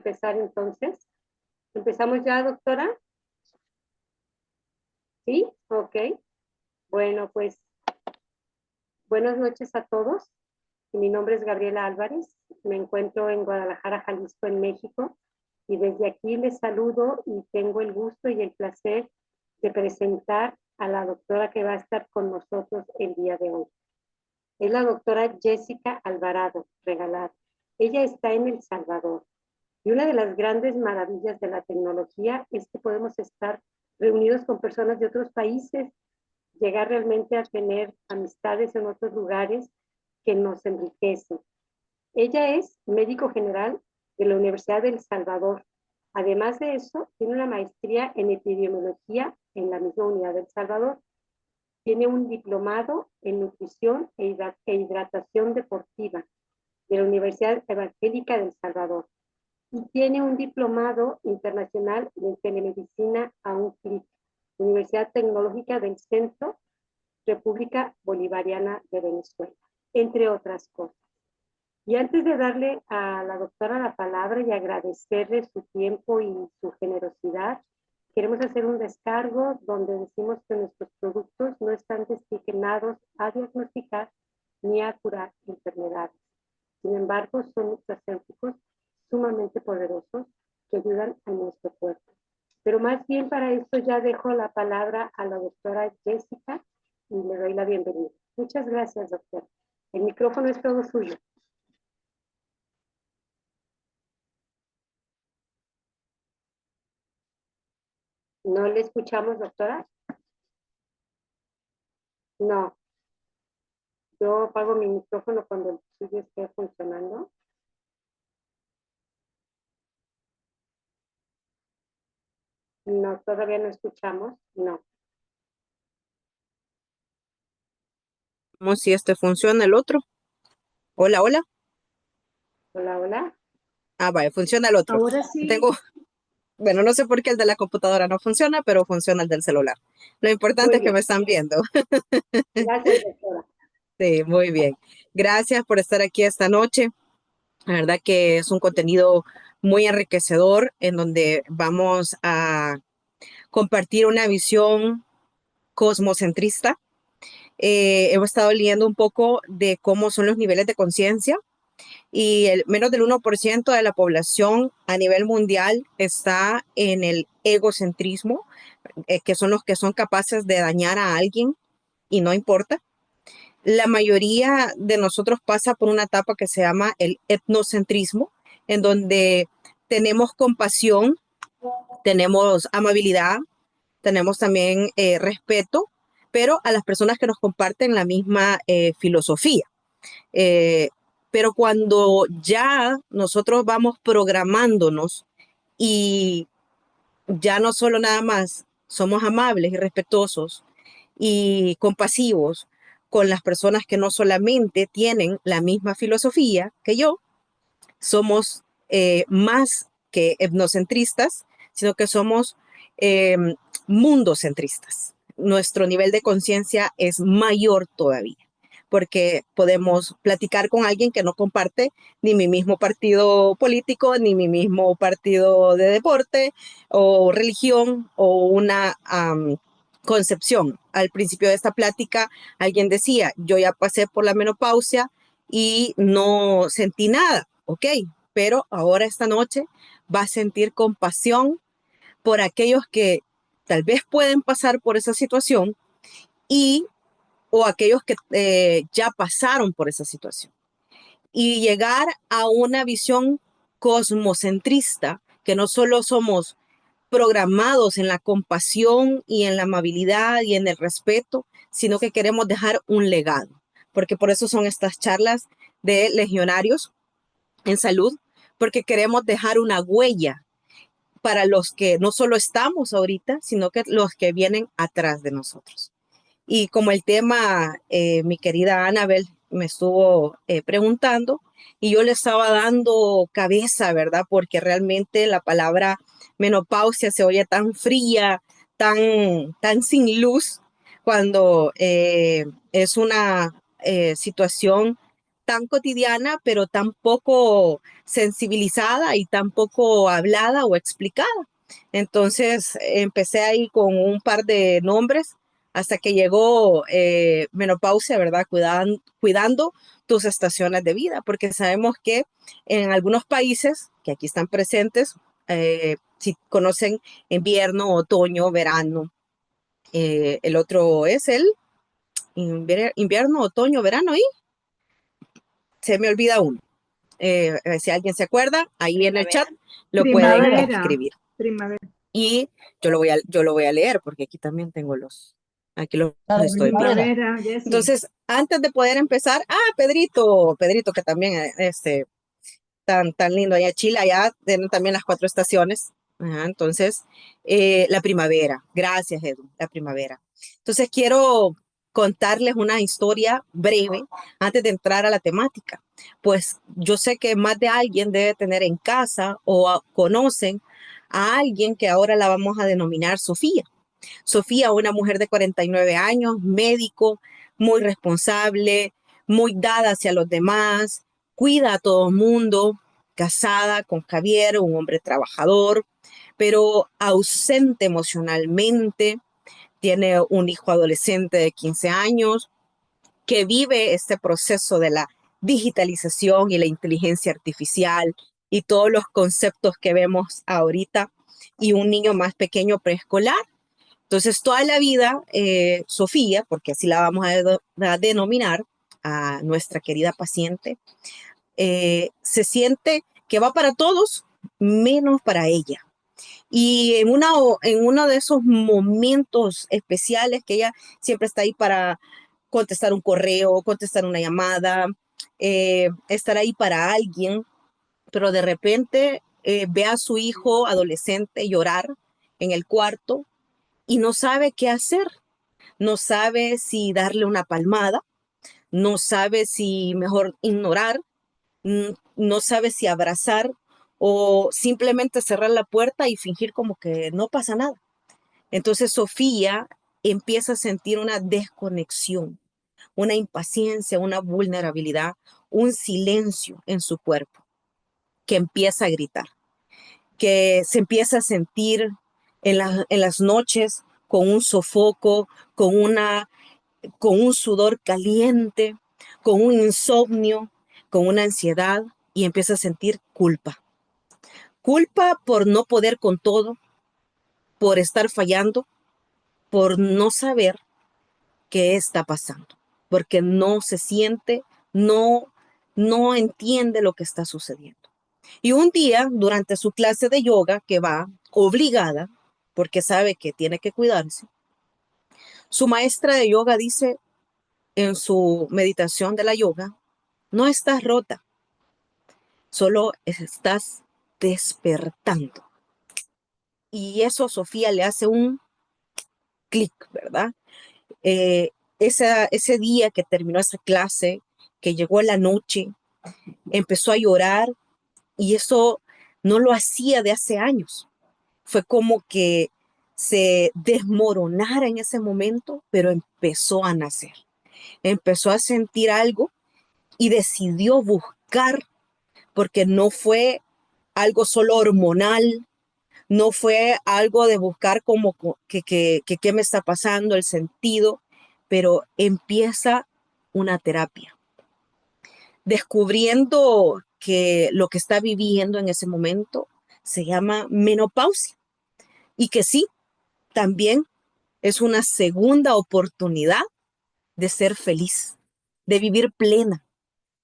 Empezar entonces. ¿Empezamos ya, doctora? ¿Sí? Ok. Bueno, pues buenas noches a todos. Mi nombre es Gabriela Álvarez. Me encuentro en Guadalajara, Jalisco, en México. Y desde aquí les saludo y tengo el gusto y el placer de presentar a la doctora que va a estar con nosotros el día de hoy. Es la doctora Jessica Alvarado Regalado. Ella está en El Salvador. Y una de las grandes maravillas de la tecnología es que podemos estar reunidos con personas de otros países, llegar realmente a tener amistades en otros lugares que nos enriquecen. Ella es médico general de la Universidad de El Salvador. Además de eso, tiene una maestría en epidemiología en la misma Unidad de El Salvador. Tiene un diplomado en nutrición e hidratación deportiva de la Universidad Evangélica de El Salvador y tiene un diplomado internacional en telemedicina a un clic, Universidad Tecnológica del Centro, República Bolivariana de Venezuela, entre otras cosas. Y antes de darle a la doctora la palabra y agradecerle su tiempo y su generosidad, queremos hacer un descargo donde decimos que nuestros productos no están destinados a diagnosticar ni a curar enfermedades. Sin embargo, son nutracéuticos sumamente poderosos que ayudan a nuestro cuerpo. Pero más bien para esto ya dejo la palabra a la doctora Jessica y le doy la bienvenida. Muchas gracias, doctora. El micrófono es todo suyo. ¿No le escuchamos, doctora? No. Yo apago mi micrófono cuando el suyo esté funcionando. No, todavía no escuchamos. No. Vamos si este funciona el otro. Hola, hola. Hola, hola. Ah, vaya, funciona el otro. Ahora sí. Tengo, bueno, no sé por qué el de la computadora no funciona, pero funciona el del celular. Lo importante Muy es que bien. me están viendo. Gracias, doctora. Sí, muy bien. Gracias por estar aquí esta noche. La verdad que es un contenido muy enriquecedor en donde vamos a compartir una visión cosmocentrista. Hemos estado leyendo un poco de cómo son los niveles de conciencia y menos del 1% de la población a nivel mundial está en el egocentrismo, que son los que son capaces de dañar a alguien y no importa. La mayoría de nosotros pasa por una etapa que se llama el etnocentrismo, en donde tenemos compasión, tenemos amabilidad, tenemos también respeto, pero a las personas que nos comparten la misma filosofía. Eh, pero cuando ya nosotros vamos programándonos y ya no solo nada más somos amables y respetuosos y compasivos con las personas que no solamente tienen la misma filosofía que yo, somos más que etnocentristas, sino que somos eh, mundocentristas. Nuestro nivel de conciencia es mayor todavía, porque podemos platicar con alguien que no comparte ni mi mismo partido político, ni mi mismo partido de deporte o religión o una concepción. Al principio de esta plática, alguien decía, yo ya pasé por la menopausia y no sentí nada, ok, pero ahora esta noche va a sentir compasión por aquellos que tal vez pueden pasar por esa situación y o aquellos que ya pasaron por esa situación. Y llegar a una visión cosmocentrista, que no solo somos programados en la compasión y en la amabilidad y en el respeto, sino que queremos dejar un legado, porque por eso son estas charlas de legionarios en salud, porque queremos dejar una huella para los que no solo estamos ahorita, sino que los que vienen atrás de nosotros. Y como el tema, mi querida Anabel me estuvo preguntando y yo le estaba dando cabeza, ¿verdad? Porque realmente la palabra menopausia se oye tan fría, tan sin luz, cuando es una situación tan cotidiana, pero tan poco sensibilizada y tan poco hablada o explicada. Entonces empecé ahí con un par de nombres hasta que llegó menopausia, ¿verdad? Cuidando tus estaciones de vida, porque sabemos que en algunos países que aquí están presentes, si conocen invierno, otoño, verano, el otro es el invierno, otoño, verano y se me olvida uno. Si alguien se acuerda, ahí en el chat lo pueden Primavera. escribir. Primavera. Y yo lo voy a leer porque aquí también tengo aquí los La estoy viendo. Primavera, Jessy. Entonces, antes de poder empezar, Pedrito que también tan lindo allá en Chile, allá tienen también las 4 estaciones. Ajá, entonces, la primavera, gracias Edu, la primavera. Entonces quiero contarles una historia breve antes de entrar a la temática. Pues yo sé que más de alguien debe tener en casa o conocen a alguien que ahora la vamos a denominar Sofía. Sofía, una mujer de 49 años, médico, muy responsable, muy dada hacia los demás, cuida a todo el mundo, casada con Javier, un hombre trabajador, pero ausente emocionalmente, tiene un hijo adolescente de 15 años que vive este proceso de la digitalización y la inteligencia artificial y todos los conceptos que vemos ahorita y un niño más pequeño preescolar. Entonces, toda la vida, Sofía, porque así la vamos a denominar a nuestra querida paciente, se siente que va para todos menos para ella. Y en uno de esos momentos especiales que ella siempre está ahí para contestar un correo, contestar una llamada, estar ahí para alguien, pero de repente ve a su hijo adolescente llorar en el cuarto y no sabe qué hacer, no sabe si darle una palmada, no sabe si mejor ignorar, no sabe si abrazar o simplemente cerrar la puerta y fingir como que no pasa nada. Entonces Sofía empieza a sentir una desconexión, una impaciencia, una vulnerabilidad, un silencio en su cuerpo que empieza a gritar, que se empieza a sentir en las noches con un sofoco, con un sudor caliente, con un insomnio, con una ansiedad y empieza a sentir culpa. Culpa por no poder con todo, por estar fallando, por no saber qué está pasando, porque no se siente, no entiende lo que está sucediendo. Y un día, durante su clase de yoga, que va obligada, porque sabe que tiene que cuidarse, su maestra de yoga dice en su meditación de la yoga, no estás rota, solo estás despertando. Y eso a Sofía le hace un clic, ¿verdad? Ese día que terminó esa clase, que llegó la noche, empezó a llorar y eso no lo hacía de hace años. Fue como que se desmoronara en ese momento, pero empezó a nacer. Empezó a sentir algo y decidió buscar, porque no fue algo solo hormonal, no fue algo de buscar como que qué me está pasando, el sentido, pero empieza una terapia, descubriendo que lo que está viviendo en ese momento se llama menopausia y que sí, también es una segunda oportunidad de ser feliz, de vivir plena,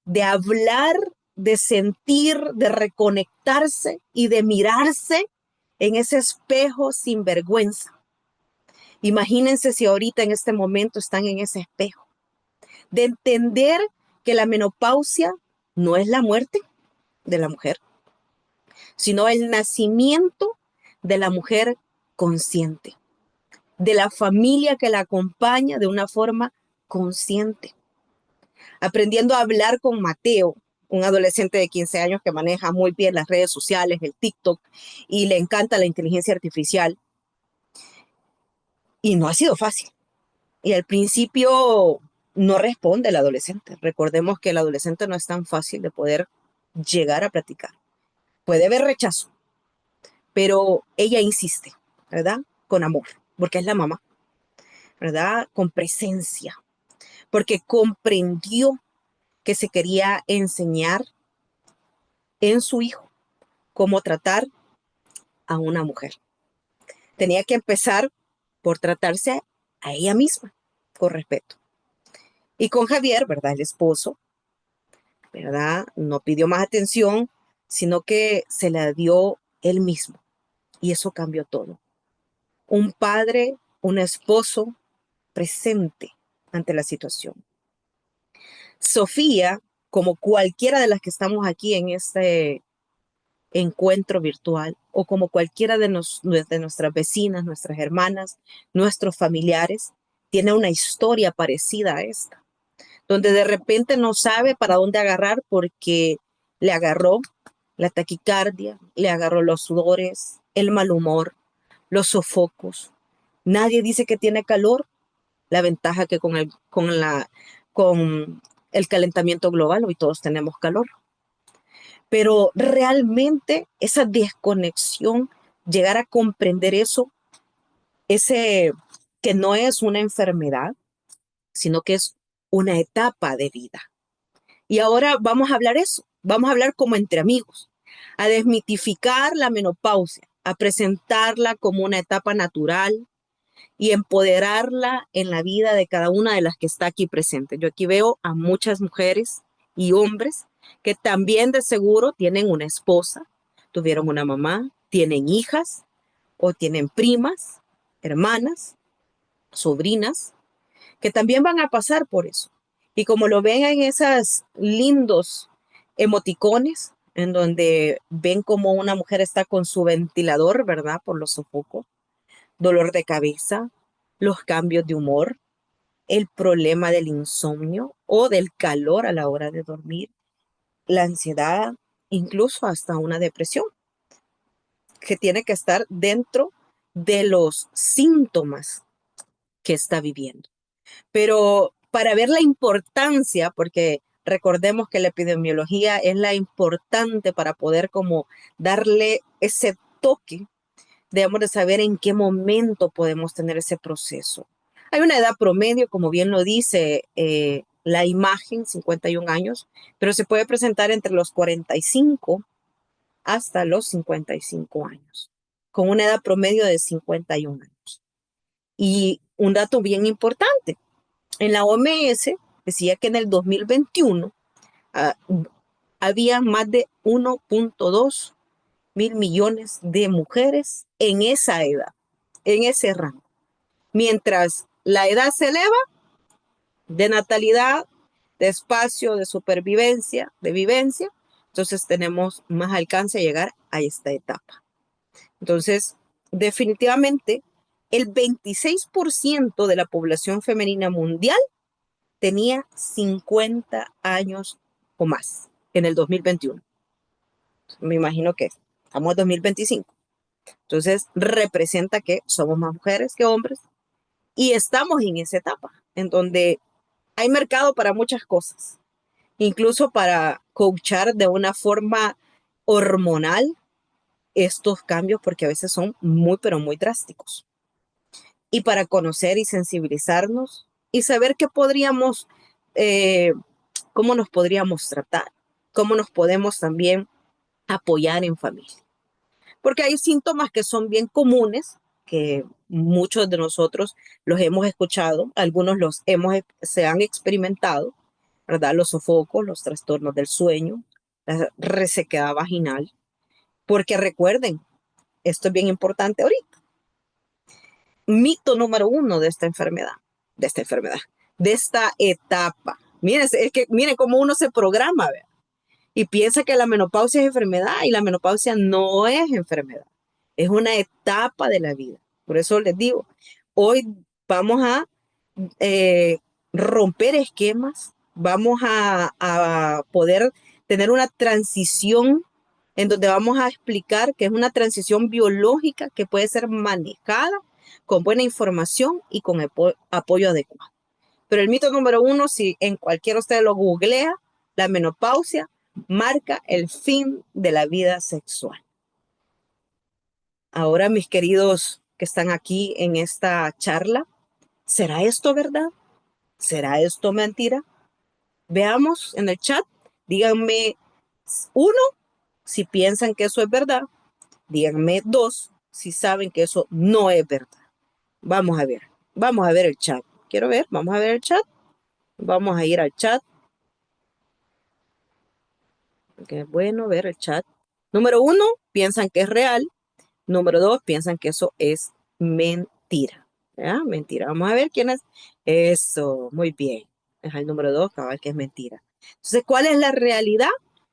de hablar, de sentir, de reconectarse y de mirarse en ese espejo sin vergüenza. Imagínense si ahorita en este momento están en ese espejo, de entender que la menopausia no es la muerte de la mujer, sino el nacimiento de la mujer consciente, de la familia que la acompaña de una forma consciente, aprendiendo a hablar con Mateo, un adolescente de 15 años que maneja muy bien las redes sociales, el TikTok, y le encanta la inteligencia artificial. Y no ha sido fácil. Y al principio no responde el adolescente. Recordemos que el adolescente no es tan fácil de poder llegar a platicar. Puede haber rechazo, pero ella insiste, ¿verdad? Con amor, porque es la mamá, ¿verdad? Con presencia, porque comprendió que se quería enseñar en su hijo cómo tratar a una mujer. Tenía que empezar por tratarse a ella misma, con respeto. Y con Javier, ¿verdad? El esposo, ¿verdad? No pidió más atención, sino que se la dio él mismo. Y eso cambió todo. Un padre, un esposo presente ante la situación. Sofía, como cualquiera de las que estamos aquí en este encuentro virtual, o como cualquiera de nuestras vecinas, nuestras hermanas, nuestros familiares, tiene una historia parecida a esta, donde de repente no sabe para dónde agarrar porque le agarró la taquicardia, le agarró los sudores, el mal humor, los sofocos. Nadie dice que tiene calor. La ventaja que con el calentamiento global hoy todos tenemos calor. Pero realmente esa desconexión, llegar a comprender eso, ese que no es una enfermedad, sino que es una etapa de vida. Y ahora vamos a hablar eso, vamos a hablar como entre amigos, a desmitificar la menopausia, a presentarla como una etapa natural y empoderarla en la vida de cada una de las que está aquí presente. Yo aquí veo a muchas mujeres y hombres que también de seguro tienen una esposa, tuvieron una mamá, tienen hijas o tienen primas, hermanas, sobrinas, que también van a pasar por eso. Y como lo ven en esos lindos emoticones, en donde ven como una mujer está con su ventilador, ¿verdad? Por los sofocos, dolor de cabeza, los cambios de humor, el problema del insomnio o del calor a la hora de dormir, la ansiedad, incluso hasta una depresión, que tiene que estar dentro de los síntomas que está viviendo. Pero para ver la importancia, porque recordemos que la epidemiología es la importante para poder como darle ese toque, debemos de saber en qué momento podemos tener ese proceso. Hay una edad promedio, como bien lo dice la imagen, 51 años, pero se puede presentar entre los 45 hasta los 55 años, con una edad promedio de 51 años. Y un dato bien importante, en la OMS decía que en el 2021 ah, había más de 1.2 mil millones de mujeres en esa edad, en ese rango. Mientras la edad se eleva, de natalidad, de espacio, de supervivencia, de vivencia, entonces tenemos más alcance a llegar a esta etapa. Entonces, definitivamente, el 26% de la población femenina mundial tenía 50 años o más en el 2021. Me imagino que estamos en 2025. Entonces, representa que somos más mujeres que hombres y estamos en esa etapa en donde hay mercado para muchas cosas, incluso para coachar de una forma hormonal estos cambios, porque a veces son muy, pero muy drásticos. Y para conocer y sensibilizarnos y saber qué podríamos, cómo nos podríamos tratar, cómo nos podemos también apoyar en familia. Porque hay síntomas que son bien comunes, que muchos de nosotros los hemos escuchado, algunos se han experimentado, ¿verdad? Los sofocos, los trastornos del sueño, la resequedad vaginal. Porque recuerden, esto es bien importante ahorita. Mito número uno de esta etapa. Miren, es que miren cómo uno se programa, ¿verdad? Y piensa que la menopausia es enfermedad y la menopausia no es enfermedad. Es una etapa de la vida. Por eso les digo, hoy vamos a eh, romper esquemas, vamos a poder tener una transición en donde vamos a explicar que es una transición biológica que puede ser manejada con buena información y con apoyo adecuado. Pero el mito número uno, si en cualquiera usted lo googlea, la menopausia marca el fin de la vida sexual. Ahora, mis queridos que están aquí en esta charla, ¿será esto verdad? ¿Será esto mentira? Veamos en el chat, díganme uno, si piensan que eso es verdad, díganme dos, si saben que eso no es verdad. Vamos a ver el chat. Quiero ver, vamos a ver el chat. Vamos a ir al chat. Que es bueno ver el chat. Número uno, piensan que es real. Número dos, piensan que eso es mentira. ¿Ya? Mentira. Vamos a ver quién es. Eso, muy bien. Es el número dos, cabal, que es mentira. Entonces, ¿cuál es la realidad?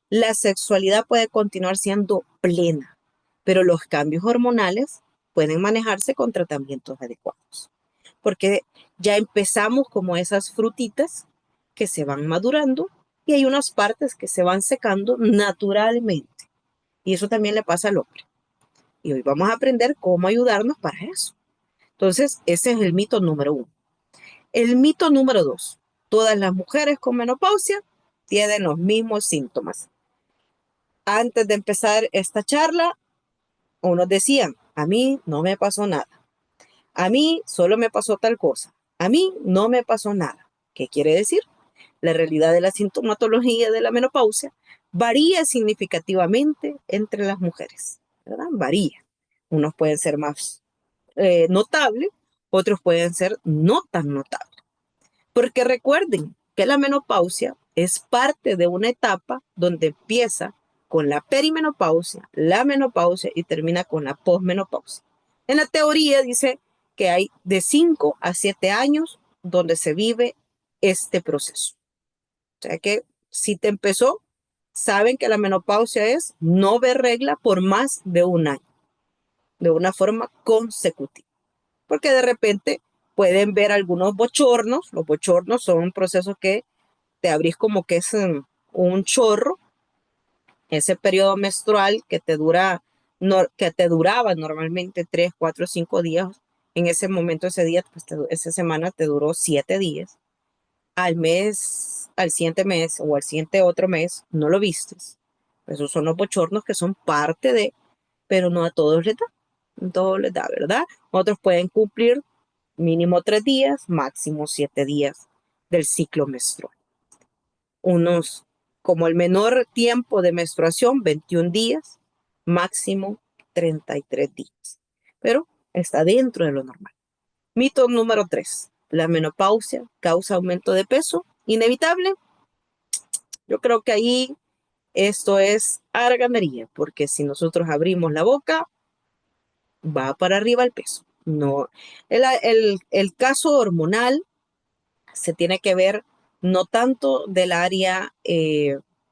La sexualidad puede continuar siendo plena, pero los cambios hormonales pueden manejarse con tratamientos adecuados. Porque ya empezamos como esas frutitas que se van madurando y hay unas partes que se van secando naturalmente. Y eso también le pasa al hombre. Y hoy vamos a aprender cómo ayudarnos para eso. Entonces, ese es el mito número uno. El mito número dos. Todas las mujeres con menopausia tienen los mismos síntomas. Antes de empezar esta charla, unos decían, a mí no me pasó nada. A mí solo me pasó tal cosa. A mí no me pasó nada. ¿Qué quiere decir? La realidad de la sintomatología de la menopausia varía significativamente entre las mujeres, ¿verdad? Varía. Unos pueden ser más notables, otros pueden ser no tan notables. Porque recuerden que la menopausia es parte de una etapa donde empieza con la perimenopausia, la menopausia y termina con la posmenopausia. En la teoría dice que hay de 5 a 7 años donde se vive este proceso. O sea que si te empezó, saben que la menopausia es no ver regla por más de un año, de una forma consecutiva. Porque de repente pueden ver algunos bochornos. Los bochornos son un proceso que te abrís como que es un chorro, ese periodo menstrual que te dura, no, que te duraba normalmente 3, 4, 5 días. En ese momento, ese día, pues esa semana te duró 7 días. Al mes, al siguiente mes o al siguiente otro mes, no lo vistes. Esos son los bochornos que son parte de, pero no a todos les da. A todos les da, ¿verdad? Otros pueden cumplir mínimo 3 días, máximo 7 días del ciclo menstrual. Unos, como el menor tiempo de menstruación, 21 días, máximo 33 días. Pero está dentro de lo normal. Mito número 3. La menopausia causa aumento de peso. ¿Inevitable? Yo creo que ahí esto es haraganería, porque si nosotros abrimos la boca, va para arriba el peso. No, el caso hormonal se tiene que ver no tanto del área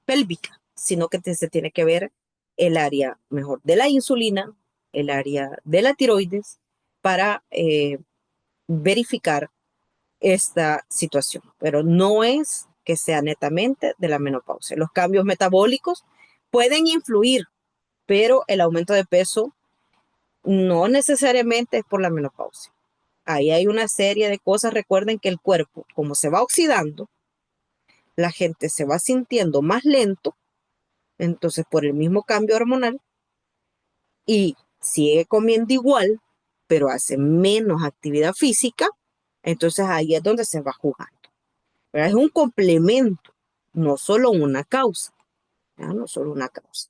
pélvica, sino que se tiene que ver el área mejor de la insulina, el área de la tiroides, para verificar esta situación. Pero no es que sea netamente de la menopausia. Los cambios metabólicos pueden influir, pero el aumento de peso no necesariamente es por la menopausia. Ahí hay una serie de cosas. Recuerden que el cuerpo, como se va oxidando, la gente se va sintiendo más lento, entonces por el mismo cambio hormonal, y sigue comiendo igual, pero hace menos actividad física, entonces ahí es donde se va jugando. Pero es un complemento, no solo una causa, ¿ya? No solo una causa.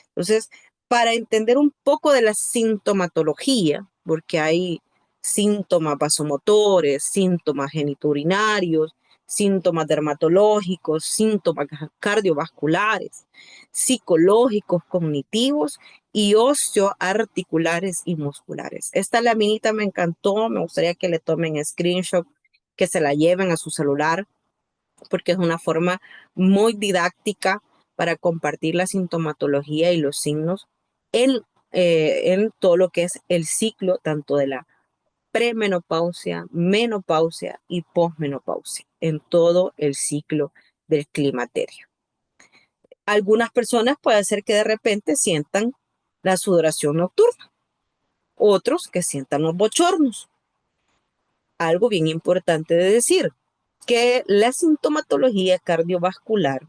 Entonces, para entender un poco de la sintomatología, porque hay síntomas vasomotores, síntomas genitourinarios, síntomas dermatológicos, síntomas cardiovasculares, psicológicos, cognitivos y osteoarticulares y musculares. Esta laminita me encantó, me gustaría que le tomen screenshot, que se la lleven a su celular, porque es una forma muy didáctica para compartir la sintomatología y los signos en todo lo que es el ciclo, tanto de la premenopausia, menopausia y posmenopausia, en todo el ciclo del climaterio. Algunas personas puede ser que de repente sientan la sudoración nocturna, otros que sientan los bochornos. Algo bien importante de decir, que la sintomatología cardiovascular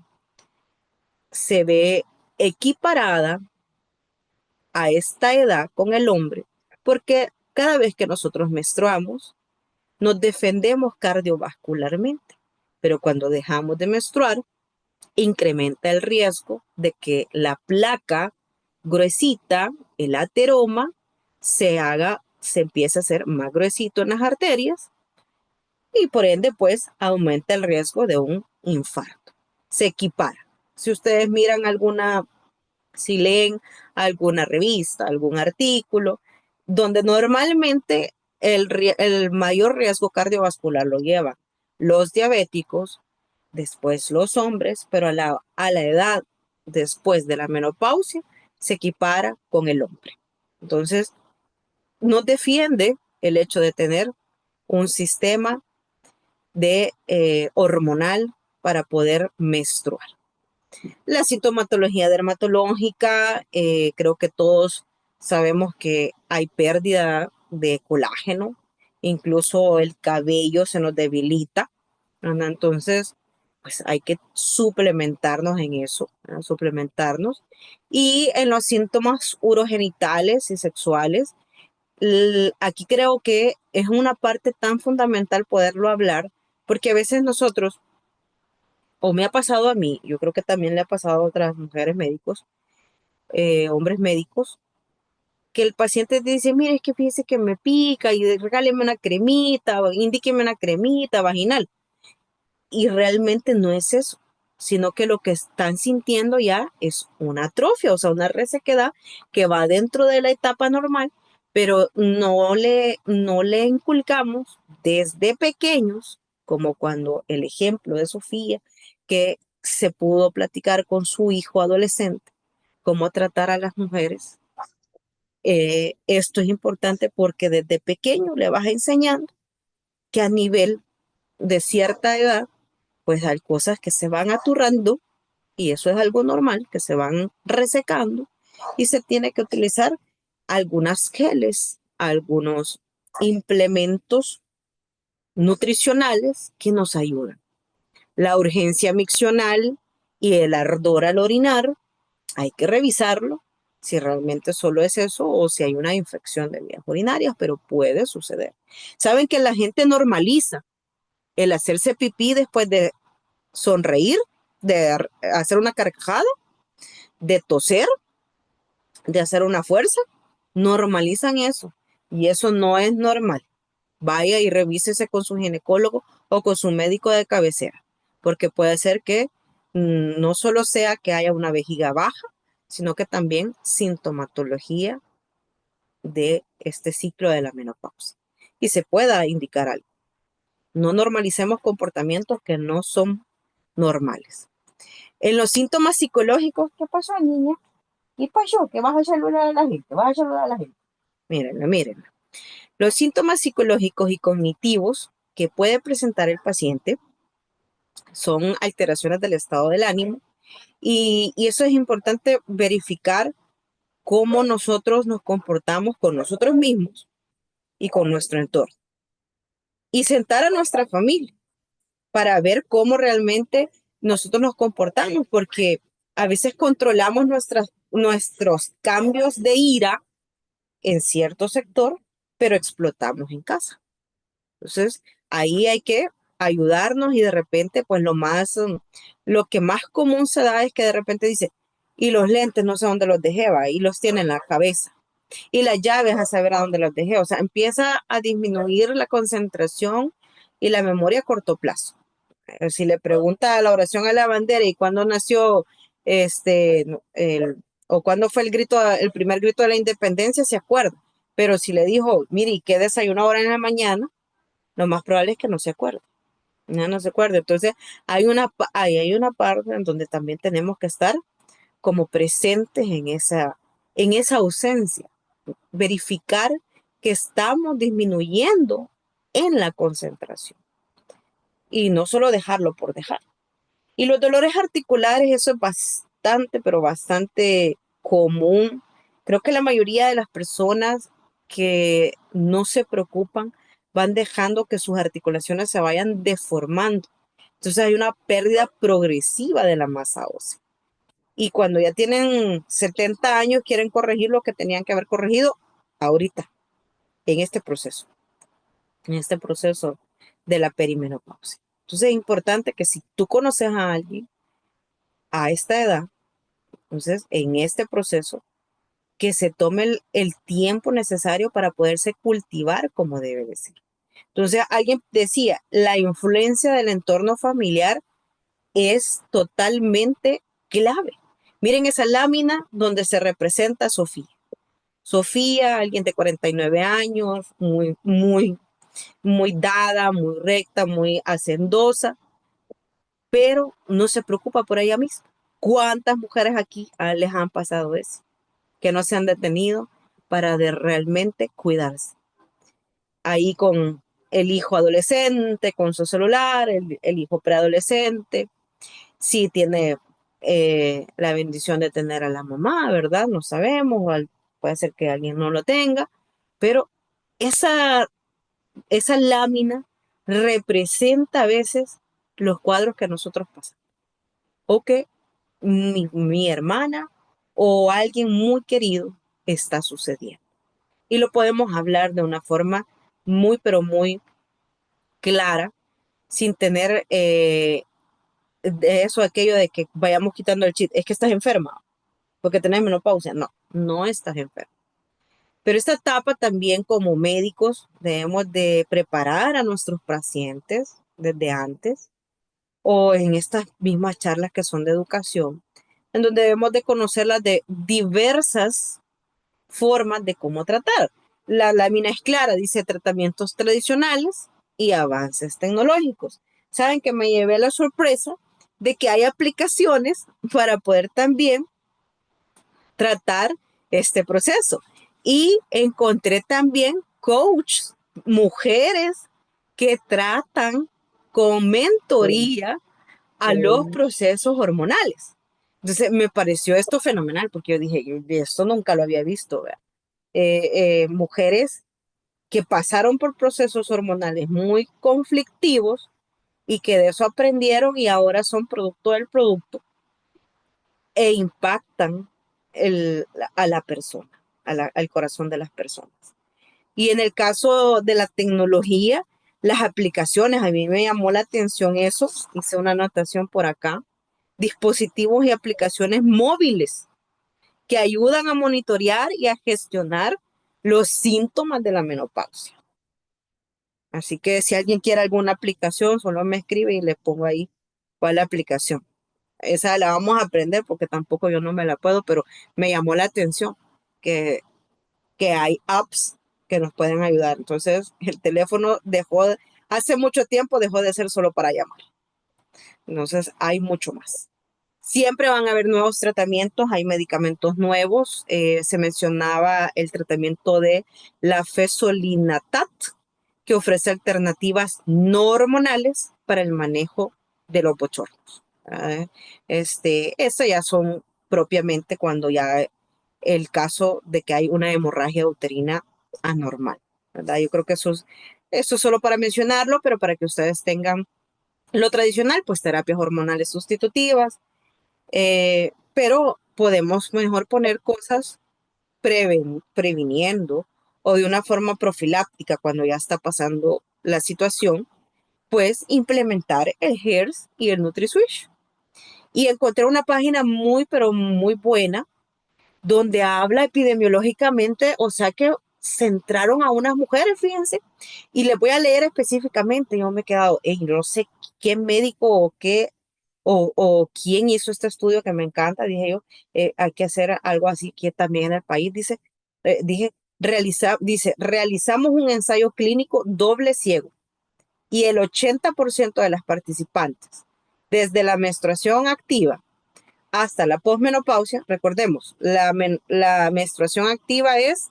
se ve equiparada a esta edad con el hombre, porque cada vez que nosotros menstruamos, nos defendemos cardiovascularmente, pero cuando dejamos de menstruar, incrementa el riesgo de que la placa gruesita, el ateroma, se empiece a hacer más gruesito en las arterias y por ende, pues, aumenta el riesgo de un infarto. Se equipara. Si ustedes miran si leen alguna revista, algún artículo, donde normalmente el mayor riesgo cardiovascular lo llevan los diabéticos, después los hombres, pero a la edad después de la menopausia se equipara con el hombre. Entonces, nos defiende el hecho de tener un sistema de hormonal para poder menstruar. La sintomatología dermatológica, creo que todos sabemos que hay pérdida de colágeno, incluso el cabello se nos debilita, ¿verdad? Entonces, pues hay que suplementarnos en eso, ¿verdad? Suplementarnos. Y en los síntomas urogenitales y sexuales, aquí creo que es una parte tan fundamental poderlo hablar, porque a veces nosotros o me ha pasado a mí, yo creo que también le ha pasado a otras mujeres médicos, hombres médicos, que el paciente te dice, mire, es que fíjese que me pica y regáleme una cremita, o indíqueme una cremita vaginal. Y realmente no es eso, sino que lo que están sintiendo ya es una atrofia, o sea, una resequedad que va dentro de la etapa normal, pero no le inculcamos desde pequeños, como cuando el ejemplo de Sofía, que se pudo platicar con su hijo adolescente, cómo tratar a las mujeres. Esto es importante porque desde pequeño le vas enseñando que a nivel de cierta edad, pues hay cosas que se van aturrando y eso es algo normal, que se van resecando y se tiene que utilizar algunas geles, algunos implementos nutricionales que nos ayudan. La urgencia miccional y el ardor al orinar, hay que revisarlo si realmente solo es eso o si hay una infección de vías urinarias, pero puede suceder. Saben que la gente normaliza el hacerse pipí después de sonreír, de hacer una carcajada, de toser, de hacer una fuerza, normalizan eso y eso no es normal. Vaya y revísese con su ginecólogo o con su médico de cabecera, porque puede ser que no solo sea que haya una vejiga baja, sino que también sintomatología de este ciclo de la menopausia y se pueda indicar algo. No normalicemos comportamientos que no son normales. En los síntomas psicológicos, ¿qué pasó, niña? ¿Qué pasó? ¿Qué vas a saludar a la gente? ¿Vas a saludar a la gente? Mírenla, mírenla. Los síntomas psicológicos y cognitivos que puede presentar el paciente son alteraciones del estado del ánimo y eso es importante verificar cómo nosotros nos comportamos con nosotros mismos y con nuestro entorno. Y sentar a nuestra familia para ver cómo realmente nosotros nos comportamos, porque a veces controlamos nuestros cambios de ira en cierto sector, pero explotamos en casa. Entonces, ahí hay que ayudarnos y de repente, pues lo que más común se da es que de repente dice, y los lentes no sé dónde los dejé, va, y los tiene en la cabeza. Y las llaves a saber a dónde los dejé. O sea, empieza a disminuir la concentración y la memoria a corto plazo. Si le pregunta a la oración a la bandera y cuándo nació no, o cuándo fue el primer grito de la independencia, se acuerda. Pero si le dijo, mire, ¿y qué desayuno ahora en la mañana? Lo más probable es que no se acuerde. No se acuerde. Entonces, hay una parte en donde también tenemos que estar como presentes en esa ausencia. Verificar que estamos disminuyendo en la concentración y no solo dejarlo por dejar. Y los dolores articulares, eso es bastante, pero bastante común. Creo que la mayoría de las personas que no se preocupan van dejando que sus articulaciones se vayan deformando. Entonces hay una pérdida progresiva de la masa ósea. Y cuando ya tienen 70 años, quieren corregir lo que tenían que haber corregido ahorita, en este proceso de la perimenopausia. Entonces es importante que si tú conoces a alguien a esta edad, entonces en este proceso, que se tome el tiempo necesario para poderse cultivar como debe de ser. Entonces alguien decía, la influencia del entorno familiar es totalmente clave. Miren esa lámina donde se representa a Sofía. Sofía, alguien de 49 años, muy dada, muy recta, muy hacendosa, pero no se preocupa por ella misma. ¿Cuántas mujeres aquí les han pasado eso? Que no se han detenido para realmente cuidarse. Ahí con el hijo adolescente, con su celular, el hijo preadolescente, sí tiene la bendición de tener a la mamá, ¿verdad? No sabemos, puede ser que alguien no lo tenga, pero esa, esa lámina representa a veces los cuadros que nosotros pasamos. O que mi hermana o alguien muy querido está sucediendo. Y lo podemos hablar de una forma muy, pero muy clara, sin tener de eso, aquello de que vayamos quitando el chip. Es que estás enferma porque tenés menopausia. No, no estás enferma. Pero esta etapa también como médicos debemos de preparar a nuestros pacientes desde antes o en estas mismas charlas que son de educación, en donde debemos de conocer las de diversas formas de cómo tratar. La lámina es clara, dice tratamientos tradicionales y avances tecnológicos. Saben que me llevé la sorpresa de que hay aplicaciones para poder también tratar este proceso. Y encontré también coaches, mujeres que tratan con Sí, mentoría a los sí. procesos hormonales. Entonces me pareció esto fenomenal porque yo dije, esto nunca lo había visto, ¿verdad? Mujeres que pasaron por procesos hormonales muy conflictivos y que de eso aprendieron y ahora son producto del producto e impactan a la persona, al corazón de las personas. Y en el caso de la tecnología, las aplicaciones, a mí me llamó la atención eso, hice una anotación por acá, dispositivos y aplicaciones móviles que ayudan a monitorear y a gestionar los síntomas de la menopausia. Así que si alguien quiere alguna aplicación, solo me escribe y le pongo ahí cuál es la aplicación. Esa la vamos a aprender porque tampoco yo no me la puedo, pero me llamó la atención que, que hay apps que nos pueden ayudar. Entonces, el teléfono hace mucho tiempo dejó de ser solo para llamar. Entonces, hay mucho más. Siempre van a haber nuevos tratamientos, hay medicamentos nuevos. Se mencionaba el tratamiento de la fesolinatat, que ofrece alternativas no hormonales para el manejo de los bochornos. Estas ya son propiamente cuando ya el caso de que hay una hemorragia uterina anormal, ¿verdad? Yo creo que eso es solo para mencionarlo, pero para que ustedes tengan lo tradicional, pues terapias hormonales sustitutivas, pero podemos mejor poner cosas previniendo o de una forma profiláctica cuando ya está pasando la situación, pues implementar el HERS y el NutriSwitch. Y encontré una página muy, pero muy buena donde habla epidemiológicamente, o sea que centraron a unas mujeres, fíjense, y les voy a leer específicamente. Yo me he quedado, no sé qué médico o qué o quién hizo este estudio que me encanta, dije yo, hay que hacer algo así que también en el país, dice, realizamos un ensayo clínico doble ciego y el 80% de las participantes, desde la menstruación activa hasta la posmenopausia, recordemos, la menstruación activa es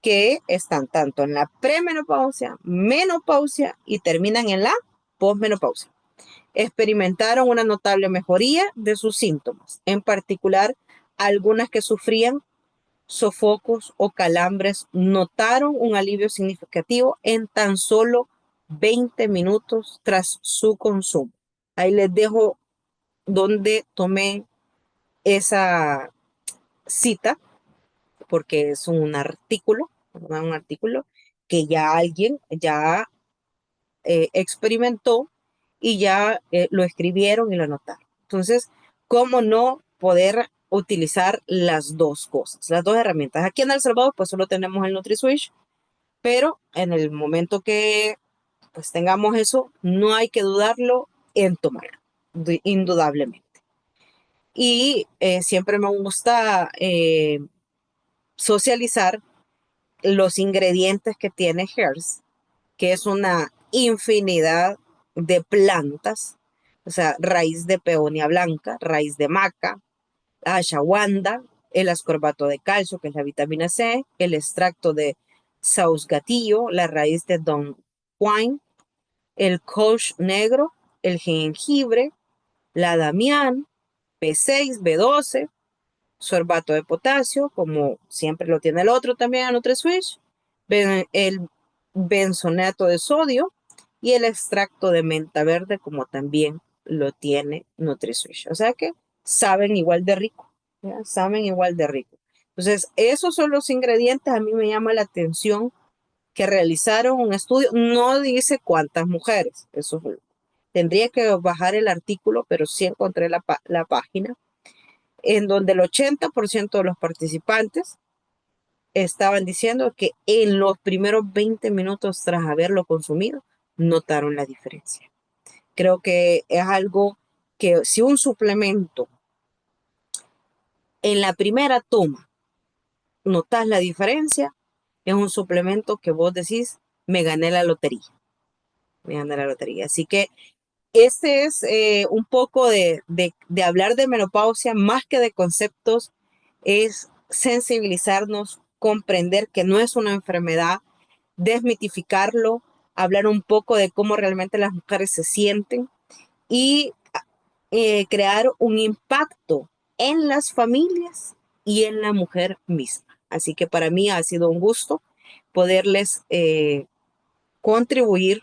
que están tanto en la premenopausia, menopausia y terminan en la posmenopausia. Experimentaron una notable mejoría de sus síntomas, en particular algunas que sufrían sofocos o calambres notaron un alivio significativo en tan solo 20 minutos tras su consumo. Ahí les dejo donde tomé esa cita, porque es un artículo, ¿verdad? Un artículo que ya alguien ya experimentó y ya lo escribieron y lo anotaron. Entonces, ¿cómo no poder utilizar las dos cosas, las dos herramientas? Aquí en El Salvador, pues solo tenemos el NutriSwitch, pero en el momento que pues tengamos eso, no hay que dudarlo en tomarlo, indudablemente. Y siempre me gusta socializar los ingredientes que tiene Herbs, que es una infinidad de plantas, o sea, raíz de peonia blanca, raíz de maca, ashwagandha, el ascorbato de calcio, que es la vitamina C, el extracto de sausgatillo, la raíz de Don Juan, el coach negro, el jengibre, la damián, B6, B12, sorbato de potasio, como siempre lo tiene el otro también en NutriSwitch, el benzonato de sodio y el extracto de menta verde, como también lo tiene NutriSwitch. O sea que saben igual de rico, ¿ya? Saben igual de rico. Entonces, esos son los ingredientes. A mí me llama la atención que realizaron un estudio. No dice cuántas mujeres, eso tendría que bajar el artículo, pero sí encontré la página en donde el 80% de los participantes estaban diciendo que en los primeros 20 minutos tras haberlo consumido, notaron la diferencia. Creo que es algo que si un suplemento en la primera toma notas la diferencia, es un suplemento que vos decís, me gané la lotería. Me gané la lotería. Así que este es un poco de hablar de menopausia, más que de conceptos, es sensibilizarnos, comprender que no es una enfermedad, desmitificarlo, hablar un poco de cómo realmente las mujeres se sienten y crear un impacto en las familias y en la mujer misma. Así que para mí ha sido un gusto poderles contribuir